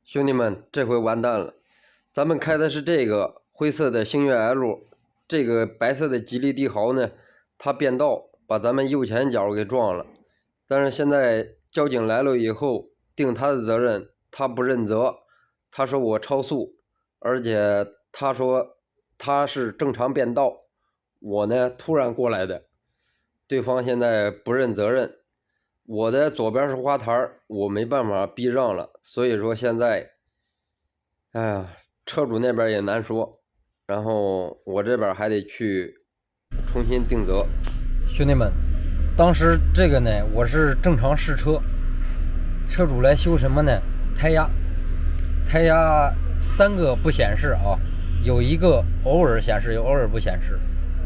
兄弟们，这回完蛋了！咱们开的是这个灰色的星越 L， 这个白色的吉利帝豪呢，它变道把咱们右前角给撞了。但是现在交警来了以后，定他的责任，他不认责，他说我超速，而且他说他是正常变道，我呢突然过来的，对方现在不认责任。我的左边是花坛，我没办法避让了，所以说现在，哎呀，车主那边也难说，然后我这边还得去重新定责。兄弟们，当时这个呢，我是正常试车，车主来修什么呢？胎压3个不显示啊，有一个偶尔显示，有偶尔不显示，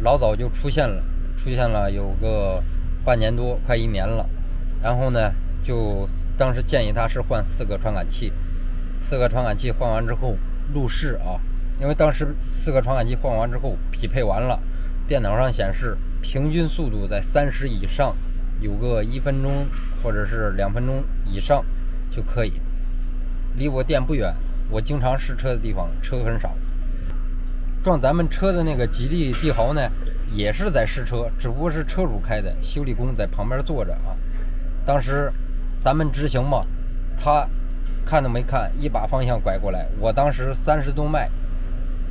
老早就出现了有个半年多，快1年了。然后呢，就当时建议他是换4个传感器，4个传感器换完之后路试啊，因为当时4个传感器换完之后匹配完了，电脑上显示平均速度在30以上，有个1分钟或者是2分钟以上就可以。离我店不远，我经常试车的地方车很少。撞咱们车的那个吉利帝豪呢，也是在试车，只不过是车主开的，修理工在旁边坐着啊。当时咱们直行嘛，他看都没看，一把方向拐过来，我当时30多迈，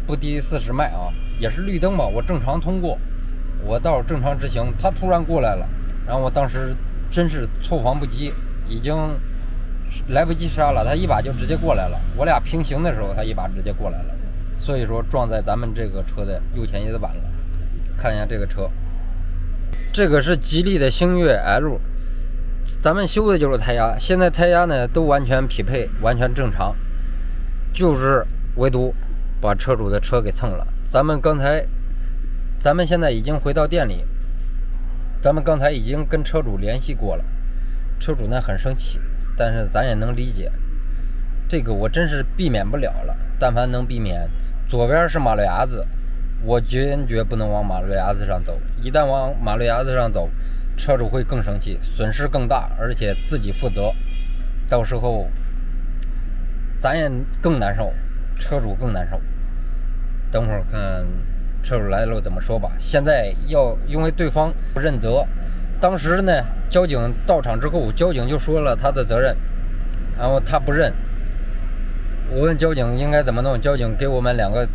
不低40迈啊，也是绿灯嘛，我正常通过，我到正常直行，他突然过来了，然后我当时真是措防不及，已经来不及刹了，他一把就直接过来了，我俩平行的时候他一把直接过来了，所以说撞在咱们这个车的右前叶子板了。看一下这个车，这个是吉利的星越 L， 咱们修的就是胎压，现在胎压呢都完全匹配，完全正常，就是唯独把车主的车给蹭了。咱们现在已经回到店里，咱们刚才已经跟车主联系过了，车主呢很生气，但是咱也能理解，这个我真是避免不了了，但凡能避免，左边是马路牙子，我坚决不能往马路牙子上走，一旦往马路牙子上走，车主会更生气，损失更大，而且自己负责，到时候咱也更难受，车主更难受。等会儿看车主来了怎么说吧。现在因为对方不认责，当时呢交警到场之后，交警就说了他的责任，然后他不认，我问交警应该怎么弄，交警给我们2个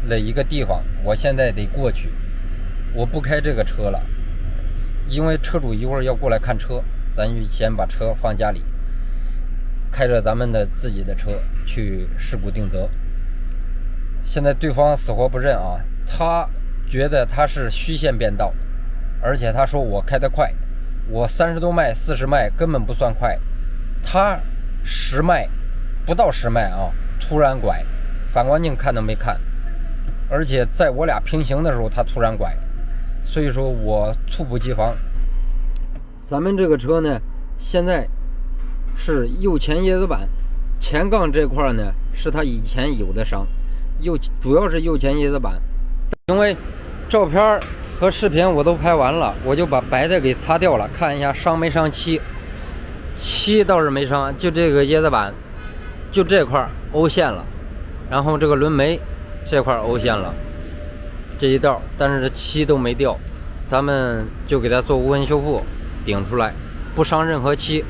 的一个地方，我现在得过去，我不开这个车了，因为车主一会儿要过来看车，咱就先把车放家里，开着咱们的自己的车去事故定责。现在对方死活不认啊，他觉得他是虚线变道，而且他说我开得快，我30多迈40迈根本不算快，他10迈不到10迈啊，突然拐，反光镜看都没看，而且在我俩平行的时候他突然拐，所以说我猝不及防。咱们这个车呢，现在是右前叶子板前杠这块呢，是他以前有的伤，主要是右前叶子板。因为照片和视频我都拍完了，我就把白的给擦掉了，看一下伤没伤漆倒是没伤，就这个叶子板就这块欧线了，然后这个轮眉这块欧线了，这一道，但是这漆都没掉，咱们就给它做无痕修复，顶出来，不伤任何漆。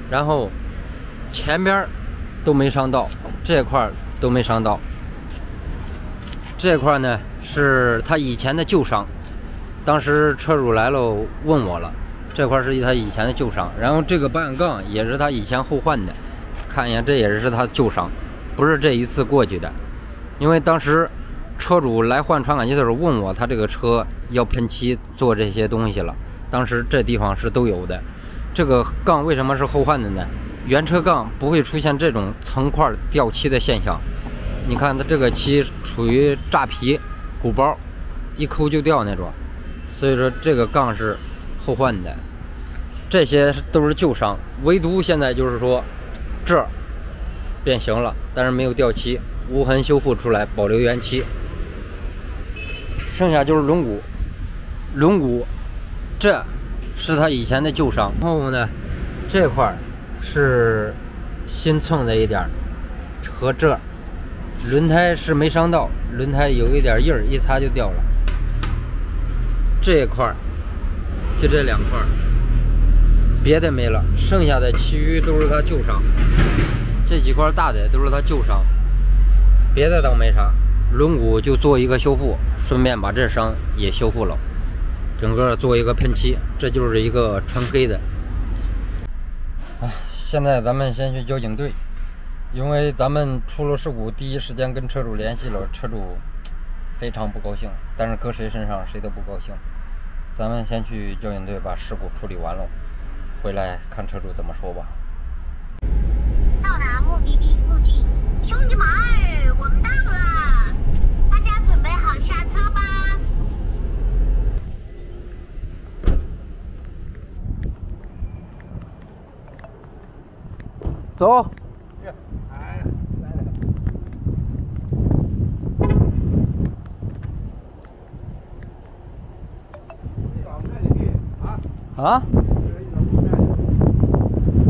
然后前边都没伤到，这块都没伤到，这块呢是他以前的旧伤，当时车主来了问我了，这块是他以前的旧伤，然后这个保险杠也是他以前后换的，看一下这也是他旧伤，不是这一次过去的。因为当时车主来换传感器的时候问我，他这个车要喷漆做这些东西了，当时这地方是都有的。这个杠为什么是后换的呢？原车杠不会出现这种层块掉漆的现象，你看它这个漆处于炸皮鼓包，一抠就掉那种，所以说这个杠是后换的，这些都是旧伤，唯独现在就是说这儿变形了，但是没有掉漆，无痕修复出来，保留原漆。剩下就是轮毂，这是他以前的旧伤，然后呢这块是新蹭的一点，和这儿，轮胎是没伤到，轮胎有一点印儿，一擦就掉了。这一块儿就这2块儿，别的没了，剩下的其余都是它旧伤。这几块大的都是它旧伤，别的倒没啥。轮毂就做一个修复，顺便把这伤也修复了，整个做一个喷漆，这就是一个纯黑的。哎，现在咱们先去交警队，因为咱们出了事故，第一时间跟车主联系了，车主非常不高兴，但是搁谁身上谁都不高兴。咱们先去交警队把事故处理完了，回来看车主怎么说吧。到达目的地附近，兄弟们儿，我们到了，大家准备好下车吧。走。啊？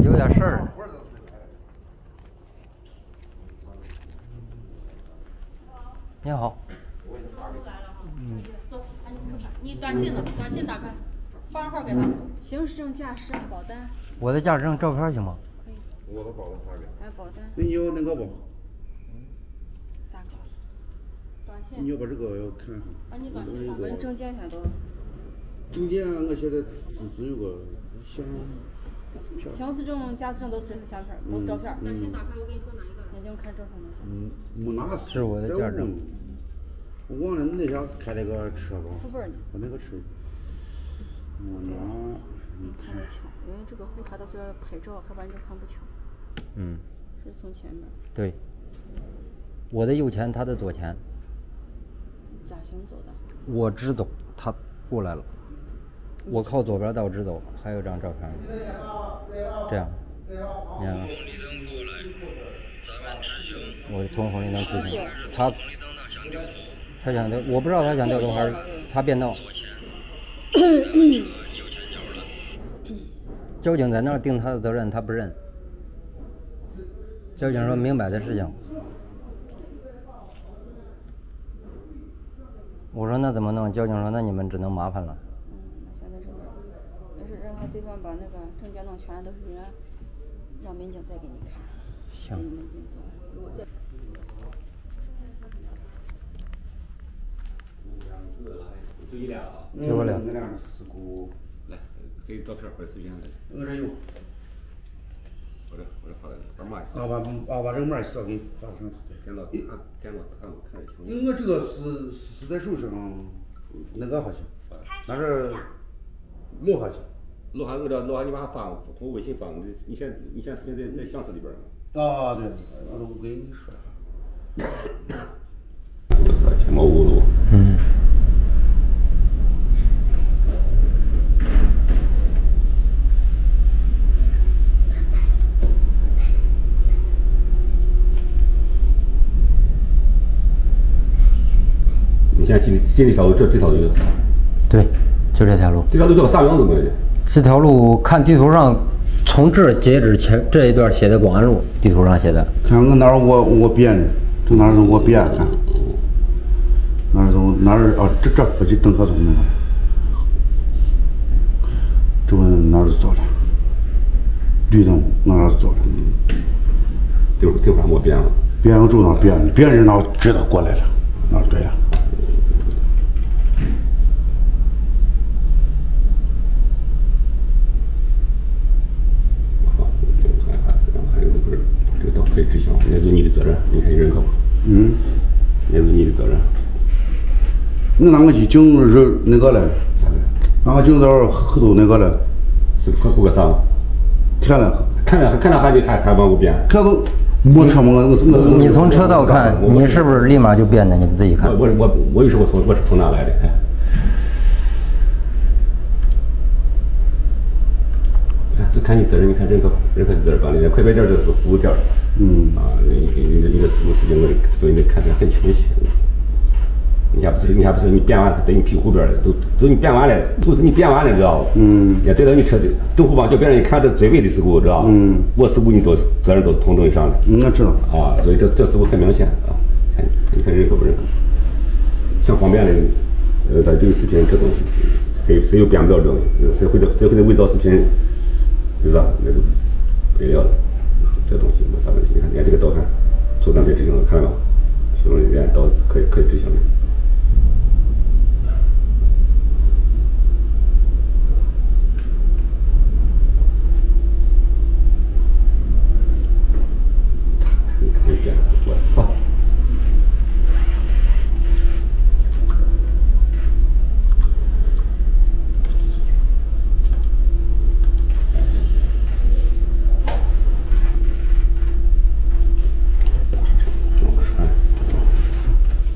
有点事儿。你好。走，赶紧吃饭。你短信呢？短信打开，房号给他。行驶证、驾驶证、保单，我的驾驶证照片行吗？可以。我的保单发给。还有保单。那你有那个不？ 3个。短信。你要把这个要看看。把你短信发我们证件现在都。证件我现在只有个相似证、驾驶证都是相片，都是照片。短信打开，我跟你说哪一个。眼睛看正上就行。没拿是我的驾驶证。我忘了你那天开那个车吧？副本呢？我那个车。我拿。看不清，因为这个后台都是拍照，还完全看不清。是从前面。对。我的右前，他的左前。咋行走的？我直走，他过来了。我靠左边道直走，还有张照片。这样，你看吗？我从红绿灯直行，他想调，我不知道他想调动还是他变道。交警在那儿定他的责任，他不认。交警说明摆的事情。我说那怎么弄？交警说那你们只能麻烦了。那现在这个，没事，让他对方把那个证件弄全，都是人，让民警再给你看，行。给你们进走。如果再。就一辆啊。给我俩。那辆事故。来，谁照片或者视频的？我这有。我这发的，把码一把这个码一扫给发上去。电脑看得清。因为我这个是在手上，那个下去，那是落下去。落下你把它发，通过微信发，你现视频在相册里边呢。啊，对，我给你说。就是前毛5路。你现在进这条路，这条路。对，就这条路。这条路叫啥名字没的？这条路看地图上，从这儿截止前这一段写的广安路，地图上写的。看我哪儿我编的，这哪儿是我编的？哪儿啊？这附近邓河中那个，这问哪儿是走的？绿灯哪儿是走的？地图上我编了。编了住哪编的？别人哪知道过来了，哪对了。这个倒可以执行，那是你的责任，你可以认可吧？那是你的责任。你哪个去警是那个嘞？啥的？哪个警到后头那个嘞？是后个啥？看了还往我编？看都没车吗？你从车道看，你是不是立马就变的？你们自己看。我有时候我是从哪来的？哎。就看你责任，你看认可责任吧。那快别点就是个服务点你的事故事情我都给你看得很清晰。你还不是你变完了，等你屁股后边的都你变完了，都是你变完了，知道不？也对到你车的正后方，叫别人看着追尾的时候，知道吧？我事故你都责任都统你上来。我知道。啊，所以这事故很明显啊，你看认可不认可？像方便的，咱这个视频这东西，谁又编不了这东西？谁会的伪造视频，是吧？那就不得了了。这东西没啥问题。你看，连这个导航，组长在执行了，看到吗？行政人员到可以执行的。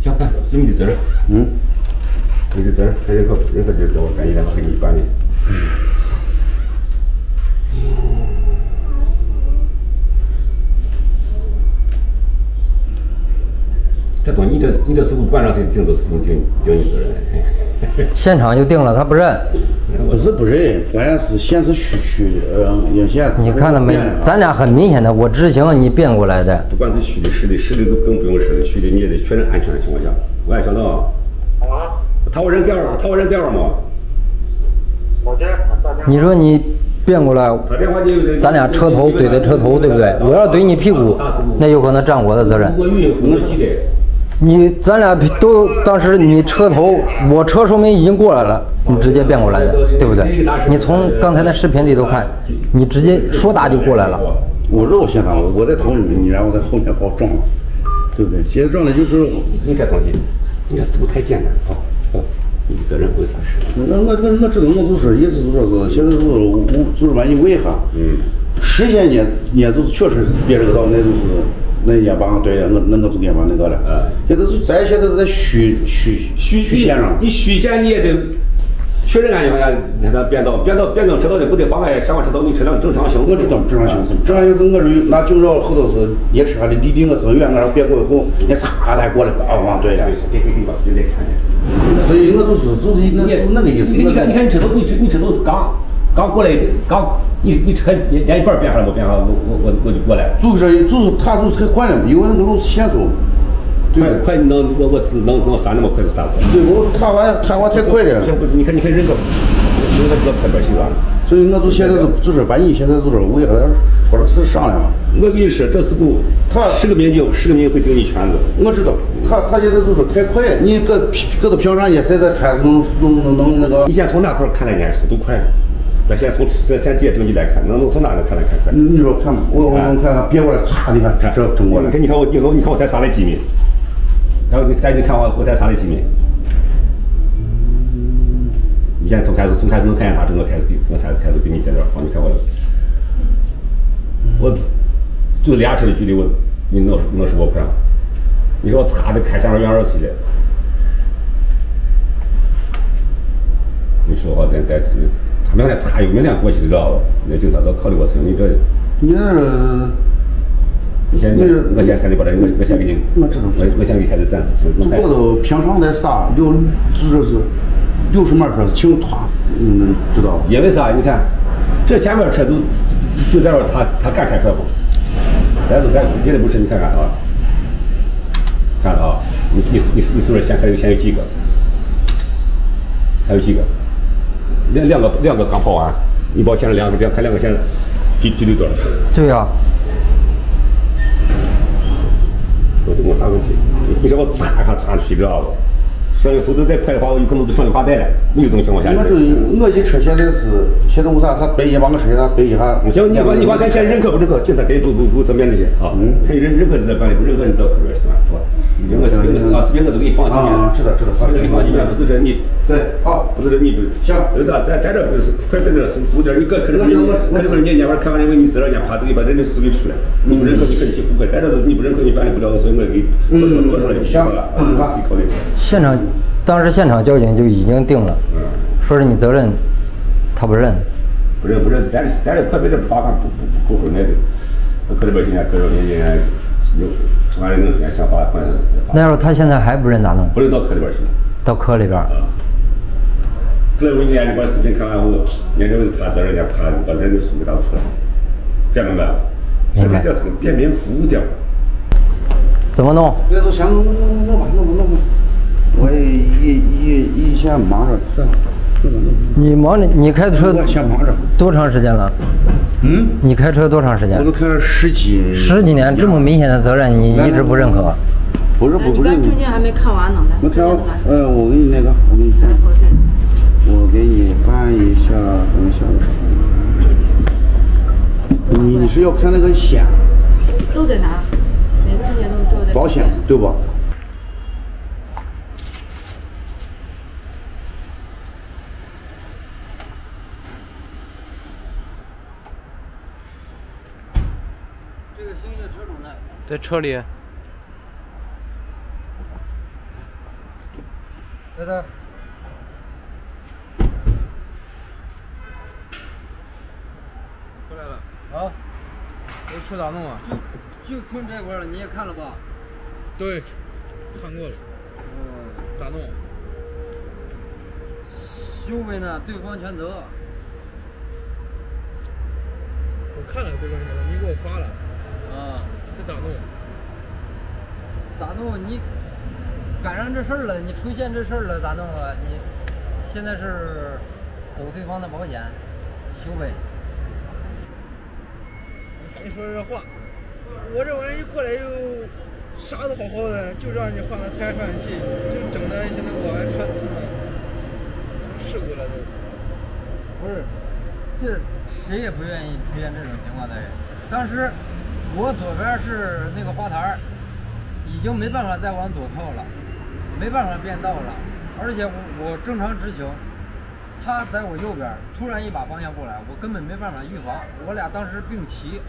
行，看，是你的责任。你的责任，看认可就叫我赶紧来给你办理。这东西你这事故不管让谁定都是定你责任。现场就定了，他不认。不是不认，关键是显示虚，影线。你看到没？咱俩很明显的，我执行你变过来的。不管是虚的、实的都更不用说的，虚的你也得确认安全的情况下。我还想到，他我人在玩吗？你说你变过来，咱俩车头怼的车头，对不对？我要怼你屁股，那有可能占我的责任。咱俩都当时你车头，我车说明已经过来了，你直接变过来的，对不对？你从刚才那视频里头看，你直接说打就过来了。我绕线上了，我在头你，然后在后面把我撞了，对不对？现在撞的就是你这东西，你这事故太简单了啊！你的责任为啥事？我知道，我就是意思就是说是现在就是万一违法，实现呢就是确实别这个道，那就是那也把对了，我就给把那个了。现在在虚线上，你虚线你也得确认安全下，你看他变道车道的不得妨碍相关车道你车辆正常行驶。我知道正常行驶，我是拿警照后头是也车的离我是远，我别过以后你擦来过来往对了。这个地方就得看见。所以我就是那个意思。你看你车头刚过来你车连一半变化没变化，我就过来了。就是他太快了，因为那个路线速。快能刹那么快就刹不了。对，他玩太快了。你看人个快点习惯了。所以我就现在就是把你现在就是为了说的是商量嘛。我跟你说，这事故他10个民警会盯你全子。我知道，他现在就是太快了，你搁到平常也现在开能那个。你先从哪块看那件事都快了。咱先从这些证据来看，能从哪能看来看快？你说看吧，我看看，别过来，唰，你看这整过来。你看我才刹了几米，然后你看我才刹了几米。你现在从开始能看见他整个我才开始给你在这放，你看我就2车的距离，你能是我快吗？你说我擦的开前面远20的，你说话他明天擦有明天过去知道吧？那警察都考虑我事情，我先开始把这我先给你，我先给开始暂时。过头平常在刹就是60码车轻拖，知道吧？因为啥？你看这前面车都就在这他敢开快风，咱别的不是你看看啊，看了啊，你是不是先有几个？还有几个？两个刚跑完，你把前面看两个线距离多少？对呀。这没啥问题。你说我擦出去知道不？像有速度再快的话，我有可能就上绿化带了。没有这种情况下。我一车现在为啥他背100个车，他背一下。行，你把看现在认可不认可？警察肯定不这边这些啊。看认可是在办理，不认可你到后边是吧？是吧？视频我都给你放几遍。知道。视频给你放几遍，不是这你。对，好。不是这你不。行。是吧？咱这不是快在这服务点，你可能你那边看完人你自然人家怕这个把人的数据出来，你不认可你可以去复核。再这你不认可你办理不了，所以我给我说就行了，自己考虑。当时现场交警就已经定了，说是你责任，他不认。不认，咱这快别这罚款不扣分那个，可里边现在各种人员有。充完那个时间想发换成发。那时候他现在还不认咋弄？不能到科里边去了。到科里边。后来我研究把视频看完后，研究是他责任，人家怕把人的数给打出来，这样明白吧？是不是叫成便民服务掉？怎么弄？那都想弄吧，我一下忙着，算了，弄。你忙着，你开车我先忙着。多长时间了？你开车多长时间？我都开了十几年，这么明显的责任你一直不认可？不是不认可。证件还没看完呢，没看完，我给你我给你翻。我给你翻一下，等一下。你是要看那个险？都得拿，每个证件都得。保险对吧？这个星越车主呢？在车里。在这。回来了。啊。这车咋弄啊？就从这块了，你也看了吧？对，看过了。咋弄？修为呢，对方全责。我看了这个你给我发了。啊。这咋弄？咋弄？你赶上这事儿了，你出现这事儿了，咋弄啊？你现在是走对方的保险，修呗。你说这话，我这玩意儿一过来就啥都好好的，就让你换个胎传器，就整的现在我们车蹭了，成事故了都。不是，这谁也不愿意出现这种情况的人。当时我左边是那个花坛，已经没办法再往左靠了，没办法变道了，而且我正常直行，他在我右边，突然一把方向过来，我根本没办法预防，我俩当时并齐。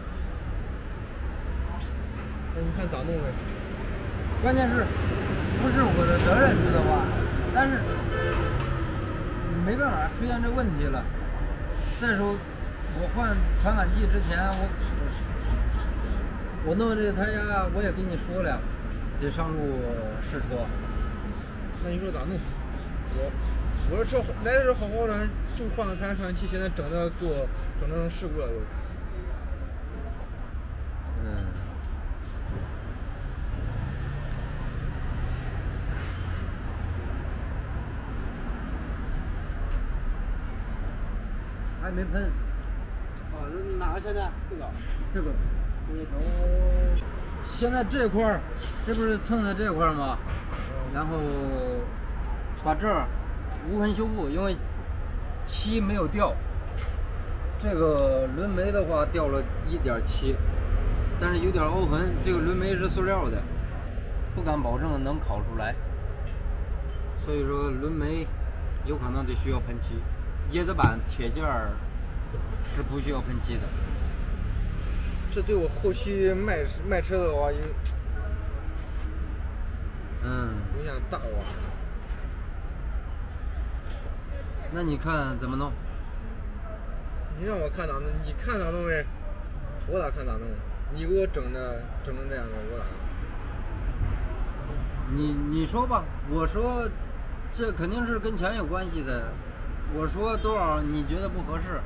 那你看咋弄呗？关键是不是我的责任，知道吧？但是没办法，出现这问题了。再说我换传感器之前，我弄这个胎压，我也跟你说了，得上路试车。那你说咋弄？我这车来的时候好好的，就换个胎传器，现在整的给我整成事故了都。还没喷。哪个现在？这个。现在这块儿，这不是蹭的这块儿吗？然后把这儿无痕修复，因为漆没有掉。这个轮眉的话掉了1.7，但是有点凹痕。这个轮眉是塑料的，不敢保证能烤出来，所以说轮眉有可能得需要喷漆。椰子板、铁件儿是不需要喷漆的。这对我后期卖车的话，影响大哇。那你看怎么弄？你让我看咋弄？你看咋弄呗？我咋看咋弄？你给我整成这样的，我咋弄？你说吧，我说这肯定是跟钱有关系的。我说多少你觉得不合适，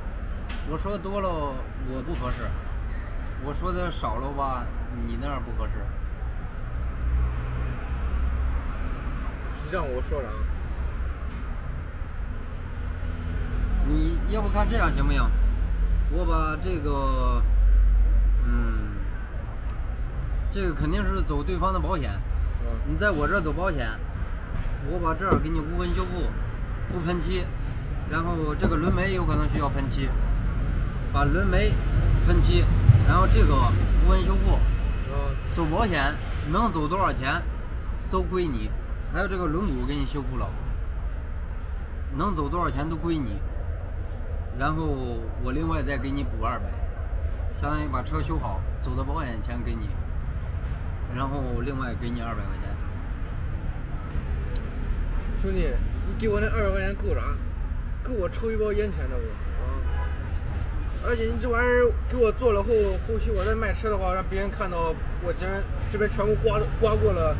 我说多了我不合适，我说的少了吧你那儿不合适。让我说啥？你要不看这样行不行？我把这个，这个肯定是走对方的保险。你在我这儿走保险，我把这儿给你无痕修复，不喷漆，然后这个轮眉有可能需要喷漆，把轮眉喷漆，然后这个无痕修复，走保险能走多少钱都归你，还有这个轮毂给你修复了，能走多少钱都归你，然后我另外再给你补200，相当于把车修好，走的保险钱给你，然后另外给你200块钱。兄弟，你给我那200块钱够啥？够我抽一包烟钱的不？而且你这玩意儿给我做了后期我再卖车的话，让别人看到我这边全部刮过了，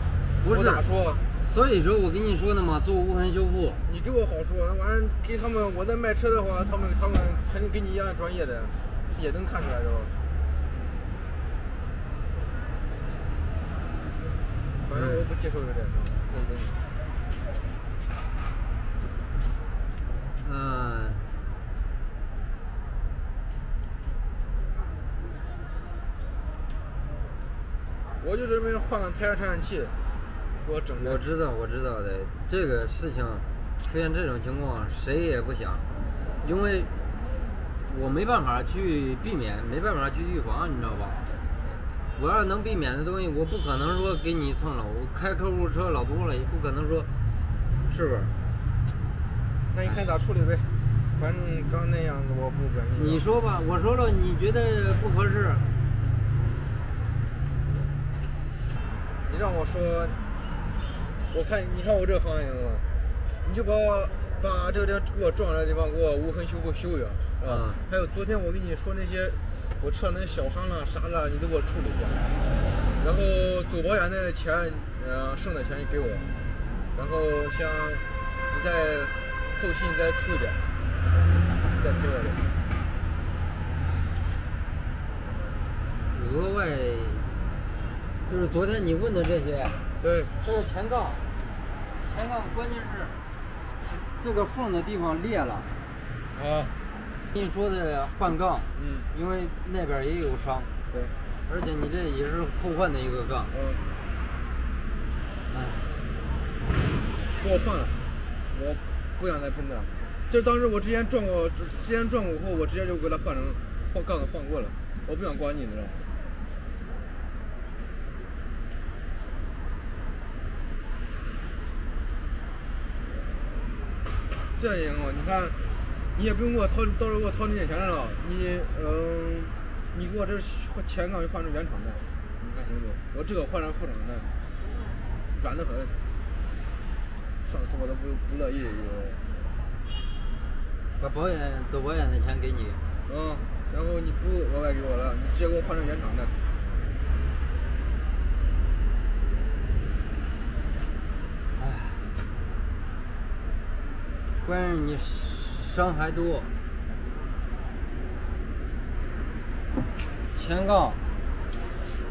不是我咋说？所以说我跟你说的嘛，做无痕修复。你给我好说，那玩意儿给他们，我在卖车的话，他们肯定跟你一样专业的，也能看出来的。反正我不接受这点，对。我就这边换个胎压传感器，给我整的。我知道的，这个事情出现这种情况，谁也不想，因为我没办法去避免，没办法去预防，你知道吧？我要是能避免的东西，我不可能说给你蹭了。我开客户车老多了，也不可能说，是不是？那你看咋处理呗？反正刚那样子我不满意。你说吧，我说了，你觉得不合适？你让我说，你看我这个方案行吗？你就把这个地方给我撞的地方给我无痕修复修一下，啊。还有昨天我跟你说那些我车那些小伤了啥了，你都给我处理一下。然后走保险的钱，剩的钱你给我。然后像你在后期你再出一点，你再赔我点。额外就是昨天你问的这些，对，这是前杠，关键是这个缝的地方裂了。啊，跟你说的换杠，因为那边也有伤，对，而且你这也是后换的一个杠，给我换了，我不想再喷的。就当时我之前撞过后，我直接就给他换杠换过了，我不想管你，你知道吗？这样也行吗？你看，你也不用给我到时候给我掏零点钱了，你给我这前杠就换成原厂的，你看清楚？我这个换成副厂的，软得很。上次我都不乐意，把走保险的钱给你，然后你不额外给我了，你直接给我换成原厂的。关键你伤还多，前杠，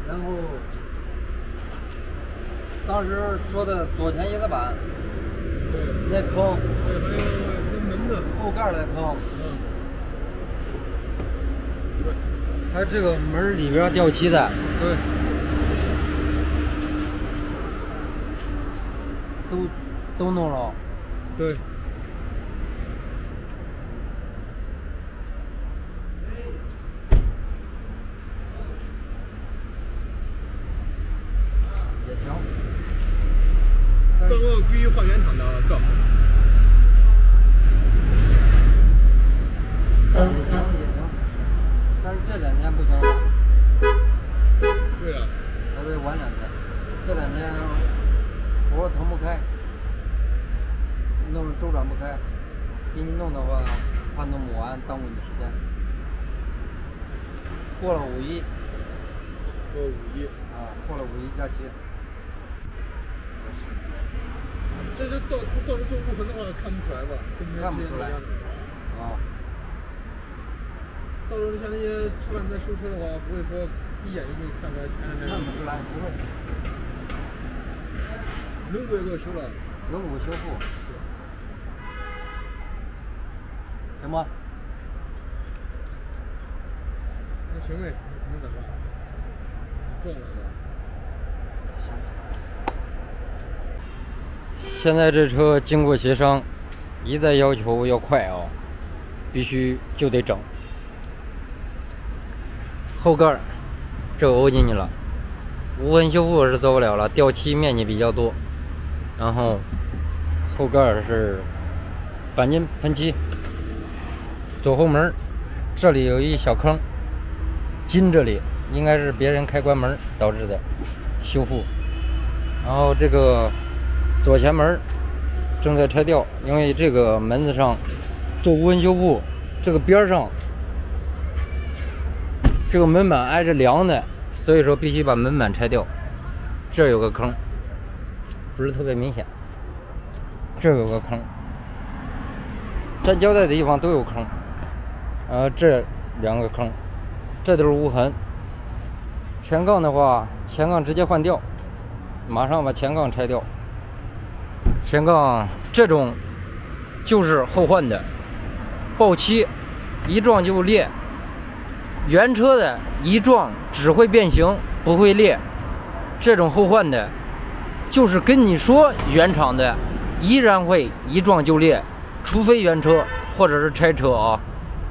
然后当时说的左前翼子板，对，那坑，对，还有那门子后盖的坑，对，还有这个门里边掉漆的，对，都弄了，对。也行。刚刚我必须换原厂的账。也行，但是这2天不行了。对啊。稍微晚2天，这2天活腾不开，周转不开，给你弄的话，怕弄不完，耽误你时间。过了5一。过5一。过了5一假期。这就到时候做无痕的话看不出来吧？看不出来。到时候像那些车贩在收车的话，不会说一眼就给你看出来全是这样。看不出来，不会。轮毂也给我修了。轮毂修复。行吧。那行呗，能咋办？撞了的。现在这车经过协商，一再要求要快啊，必须就得整。后盖这个欧进去了，无痕修复是做不了了，掉漆面积比较多。然后后盖是钣金喷漆，左后门这里有一小坑，金这里应该是别人开关门导致的修复。然后这个左前门正在拆掉，因为这个门子上做无痕修复，这个边上这个门板挨着梁的，所以说必须把门板拆掉。这有个坑，不是特别明显。这有个坑，粘胶带的地方都有坑。这2个坑，这都是无痕。前杠的话，前杠直接换掉，马上把前杠拆掉。前杠这种就是后换的，爆漆一撞就裂。原车的一撞只会变形不会裂，这种后换的，就是跟你说原厂的依然会一撞就裂，除非原车或者是拆车啊，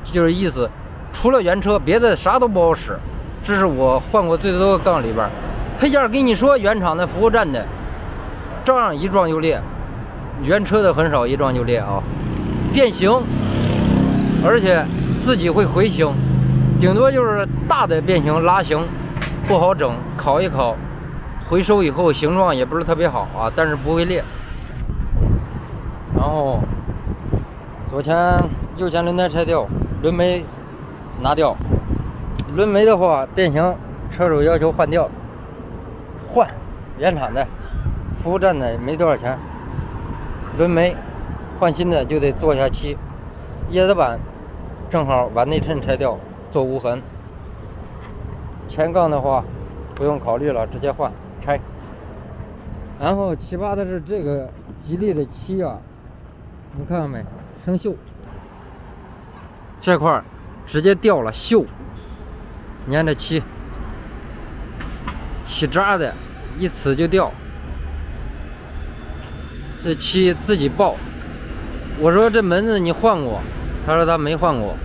就是意思，除了原车别的啥都不好使。这是我换过最多的杠里边，配件跟你说原厂的服务站的，照样一撞就裂，原车的很少一撞就裂啊，变形，而且自己会回形。顶多就是大的变形拉形不好整，烤一烤回收以后形状也不是特别好啊，但是不会裂。然后右前轮胎拆掉，轮眉拿掉。轮眉的话变形，车主要求换掉，换原厂的，服务站的也没多少钱。轮眉换新的就得做下漆，叶子板正好把内衬拆掉，做无痕。前杠的话不用考虑了，直接换拆。然后奇葩的是这个吉利的漆啊，你看到没？生锈，这块直接掉了锈，粘着漆，起渣的，一呲就掉。这漆自己爆，我说这门子你换过？他说他没换过。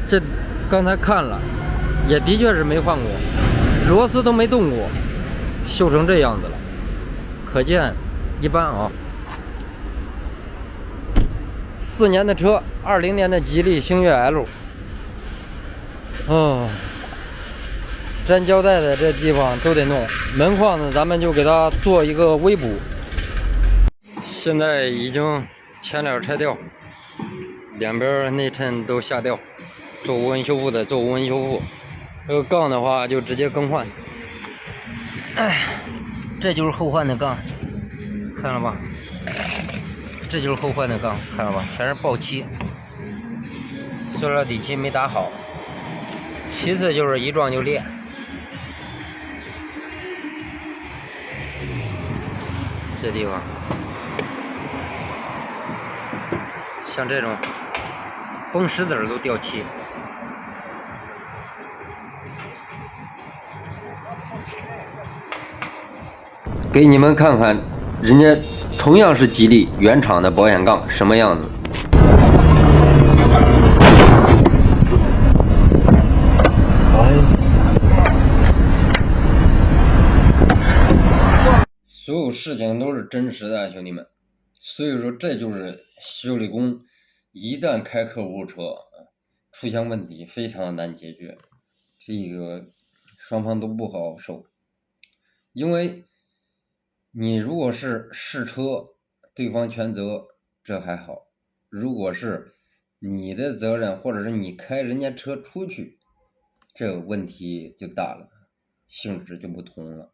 这刚才看了，也的确是没换过，螺丝都没动过，锈成这样子了，可见一般啊。4年的车，20年的吉利星越 L， 粘胶带的这地方都得弄，门框子咱们就给它做一个微补。现在已经前脸拆掉，两边内衬都下掉，做无纹修复的做无纹修复。这个杠的话就直接更换。这就是后换的杠，看了吧？这就是后换的杠，看了吧？全是爆漆，塑料底漆没打好。其次就是一撞就裂。这地方像这种崩石子都掉漆。给你们看看，人家同样是吉利原厂的保险杠什么样子。所有事情都是真实的，兄弟们。所以说，这就是修理工一旦开客户车，出现问题非常难解决，这个双方都不好受。因为你如果是试车，对方全责，这还好；如果是你的责任，或者是你开人家车出去，这个问题就大了，性质就不同了。